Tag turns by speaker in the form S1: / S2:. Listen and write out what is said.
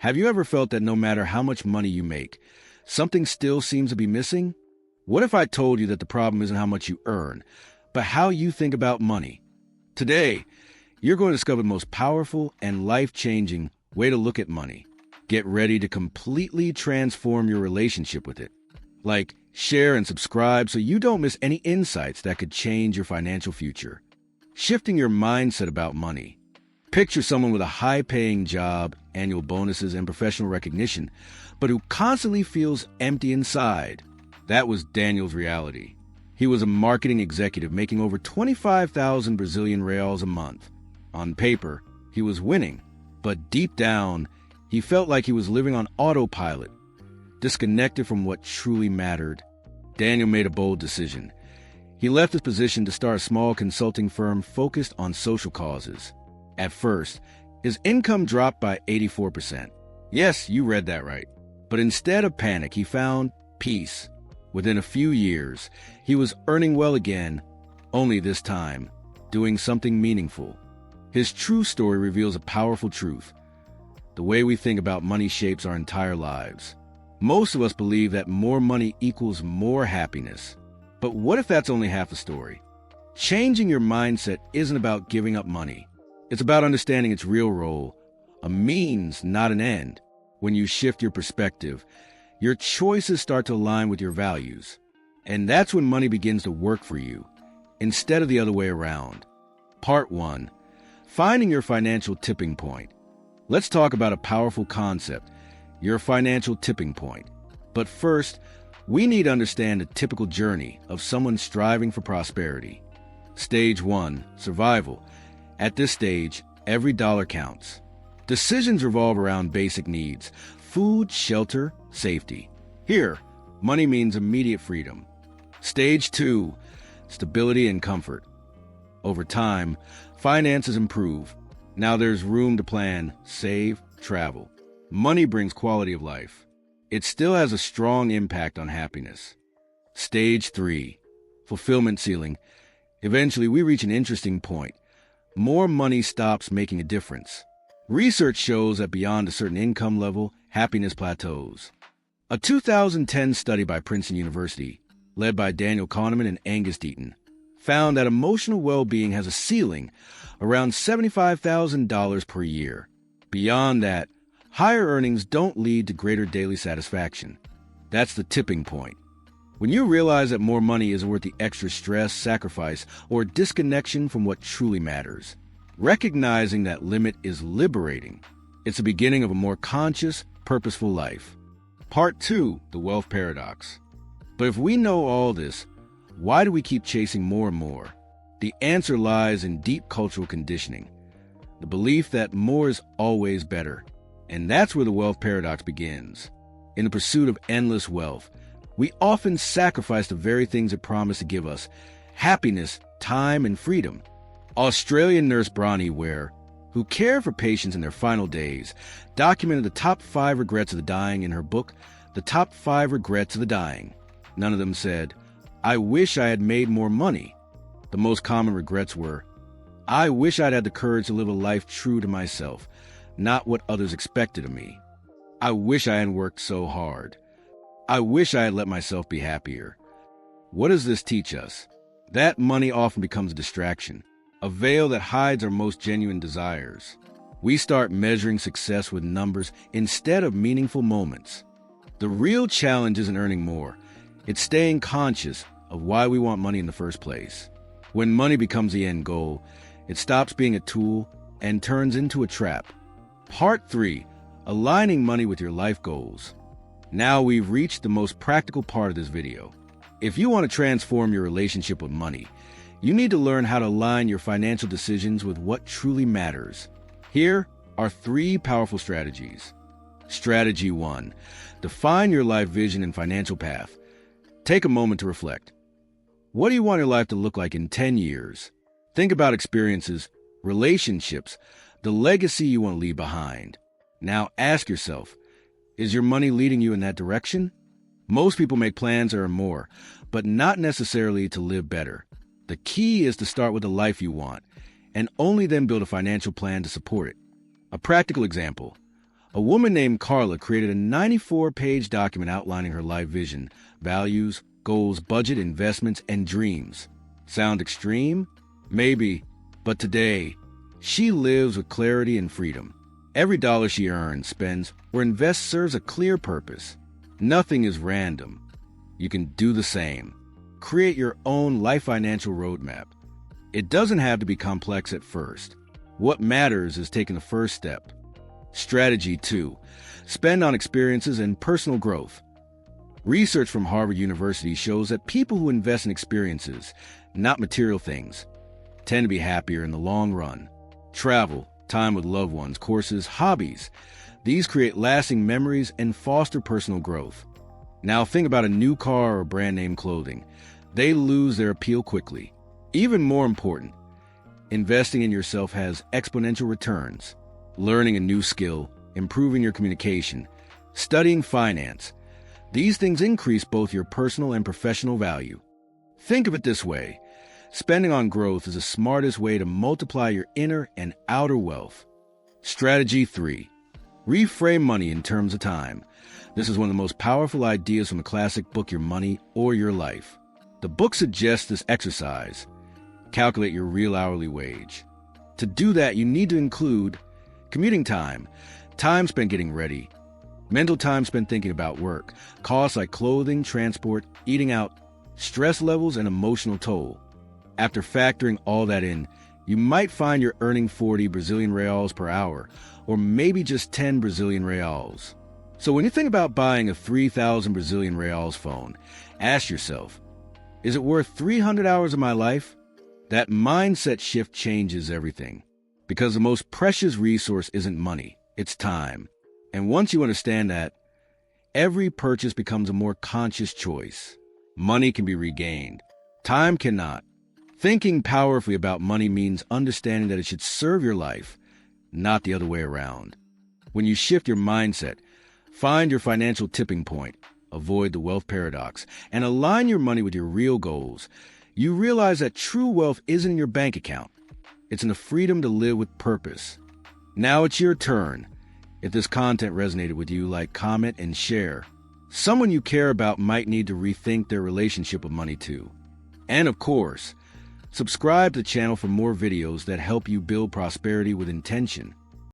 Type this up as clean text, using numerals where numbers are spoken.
S1: Have you ever felt that no matter how much money you make, something still seems to be missing? What if I told you that the problem isn't how much you earn, but how you think about money? Today, you're going to discover the most powerful and life-changing way to look at money. Get ready to completely transform your relationship with it. Like, share, and subscribe so you don't miss any insights that could change your financial future. Shifting your mindset about money. Picture someone with a high-paying job, annual bonuses, and professional recognition, but who constantly feels empty inside. That was Daniel's reality. He was a marketing executive making over 25,000 Brazilian reals a month. On paper, he was winning, but deep down, he felt like he was living on autopilot, disconnected from what truly mattered. Daniel made a bold decision. He left his position to start a small consulting firm focused on social causes. At first, his income dropped by 84%. Yes, you read that right. But instead of panic, he found peace. Within a few years, he was earning well again, only this time, doing something meaningful. His true story reveals a powerful truth. The way we think about money shapes our entire lives. Most of us believe that more money equals more happiness. But what if that's only half the story? Changing your mindset isn't about giving up money. It's about understanding its real role, a means, not an end. When you shift your perspective, your choices start to align with your values. And that's when money begins to work for you, instead of the other way around. Part 1. Finding your financial tipping point. Let's talk about a powerful concept, your financial tipping point. But first, we need to understand the typical journey of someone striving for prosperity. Stage 1. Survival. At this stage, every dollar counts. Decisions revolve around basic needs: food, shelter, safety. Here, money means immediate freedom. Stage 2. Stability and comfort. Over time, finances improve. Now there's room to plan, save, travel. Money brings quality of life. It still has a strong impact on happiness. Stage 3. Fulfillment ceiling. Eventually, we reach an interesting point. More money stops making a difference. Research shows that beyond a certain income level, happiness plateaus. A 2010 study by Princeton University, led by Daniel Kahneman and Angus Deaton, found that emotional well-being has a ceiling around $75,000 per year. Beyond that, higher earnings don't lead to greater daily satisfaction. That's the tipping point. When you realize that more money isn't worth the extra stress, sacrifice, or disconnection from what truly matters. Recognizing that limit is liberating. It's the beginning of a more conscious, purposeful life. Part 2. The wealth paradox. But if we know all this, why do we keep chasing more and more? The answer lies in deep cultural conditioning. The belief that more is always better. And that's where the wealth paradox begins. In the pursuit of endless wealth, we often sacrifice the very things it promised to give us: happiness, time, and freedom. Australian nurse Bronnie Ware, who cared for patients in their final days, documented the top 5 regrets of the dying in her book, The Top 5 Regrets of the Dying. None of them said, "I wish I had made more money." The most common regrets were, "I wish I'd had the courage to live a life true to myself, not what others expected of me. I wish I hadn't worked so hard. I wish I had let myself be happier." What does this teach us? That money often becomes a distraction, a veil that hides our most genuine desires. We start measuring success with numbers instead of meaningful moments. The real challenge isn't earning more. It's staying conscious of why we want money in the first place. When money becomes the end goal, it stops being a tool and turns into a trap. Part 3. Aligning money with your life goals. Now we've reached the most practical part of this video. If you want to transform your relationship with money, you need to learn how to align your financial decisions with what truly matters. Here are 3 powerful strategies. Strategy 1. Define your life vision and financial path. Take a moment to reflect. What do you want your life to look like in 10 years? Think about experiences, relationships, the legacy you want to leave behind. Now ask yourself, is your money leading you in that direction? Most people make plans to earn more, but not necessarily to live better. The key is to start with the life you want, and only then build a financial plan to support it. A practical example. A woman named Carla created a 94-page document outlining her life vision, values, goals, budget, investments, and dreams. Sound extreme? Maybe. But today, she lives with clarity and freedom. Every dollar she earns, spends, or invests serves a clear purpose. Nothing is random. You can do the same. Create your own life financial roadmap. It doesn't have to be complex at first. What matters is taking the first step. Strategy 2. Spend on experiences and personal growth. Research from Harvard University shows that people who invest in experiences, not material things, tend to be happier in the long run. Travel, time with loved ones, courses, hobbies. These create lasting memories and foster personal growth. Now think about a new car or brand name clothing. They lose their appeal quickly. Even more important, investing in yourself has exponential returns. Learning a new skill, improving your communication, studying finance. These things increase both your personal and professional value. Think of it this way. Spending on growth is the smartest way to multiply your inner and outer wealth. Strategy 3. Reframe money in terms of time. This is one of the most powerful ideas from the classic book Your Money or Your Life. The book suggests this exercise. Calculate your real hourly wage. To do that, you need to include commuting time, time spent getting ready, mental time spent thinking about work, costs like clothing, transport, eating out, stress levels, and emotional toll. After factoring all that in, you might find you're earning 40 Brazilian reals per hour, or maybe just 10 Brazilian reals. So when you think about buying a 3,000 Brazilian reals phone, ask yourself, is it worth 300 hours of my life? That mindset shift changes everything. Because the most precious resource isn't money, it's time. And once you understand that, every purchase becomes a more conscious choice. Money can be regained. Time cannot. Thinking powerfully about money means understanding that it should serve your life, not the other way around. When you shift your mindset, find your financial tipping point, avoid the wealth paradox, and align your money with your real goals, you realize that true wealth isn't in your bank account. It's in the freedom to live with purpose. Now it's your turn. If this content resonated with you, like, comment, and share. Someone you care about might need to rethink their relationship with money too. And of course, subscribe to the channel for more videos that help you build prosperity with intention.